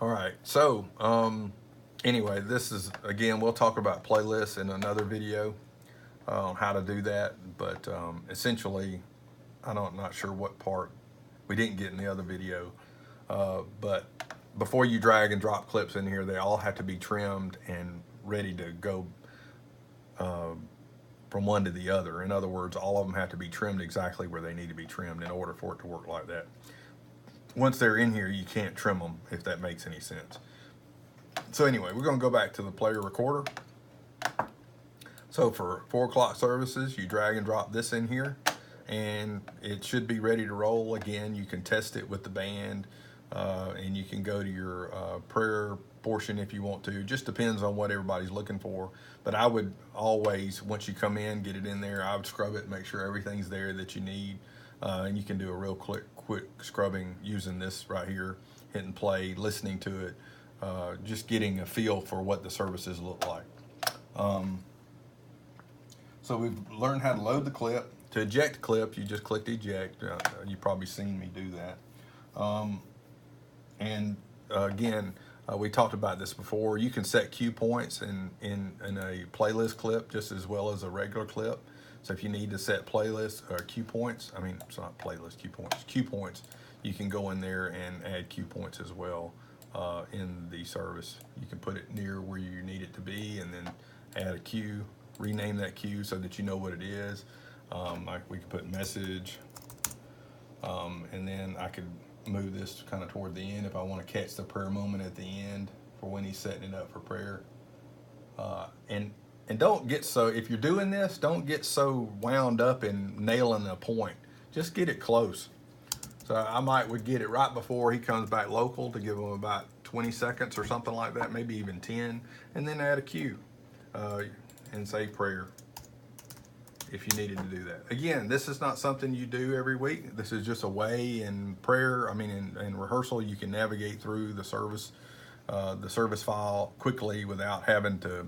All right. So, anyway, this is, again, we'll talk about playlists in another video on how to do that. But essentially, I'm not sure what part we didn't get in the other video. But before you drag and drop clips in here, they all have to be trimmed and ready to go from one to the other. In other words, all of them have to be trimmed exactly where they need to be trimmed in order for it to work like that. Once they're in here, you can't trim them, if that makes any sense. So anyway, we're going to go back to the player recorder. So for 4 o'clock services, you drag and drop this in here, and it should be ready to roll. Again, you can test it with the band, and you can go to your prayer portion if you want to. Just depends on what everybody's looking for. But I would always, once you come in, get it in there. I would scrub it, make sure everything's there that you need. And you can do a real quick scrubbing using this right here, hitting play, listening to it, just getting a feel for what the services look like. So we've learned how to load the clip. To eject the clip, you just click eject. You've probably seen me do that. Again, we talked about this before. You can set cue points in a playlist clip just as well as a regular clip. So if you need to set playlist or cue points, I mean, it's not playlist, cue points, you can go in there and add cue points as well in the service. You can put it near where you need it to be and then add a cue, rename that cue so that you know what it is. Like we can put message, and then I could move this kind of toward the end if I want to catch the prayer moment at the end for when he's setting it up for prayer. And don't get so, if you're doing this, don't get so wound up in nailing a point. Just get it close. So I would get it right before he comes back local to give him about 20 seconds or something like that, maybe even 10, and then add a cue and say prayer if you needed to do that. Again, this is not something you do every week. This is just a way in prayer, in rehearsal, you can navigate through the service file quickly without having to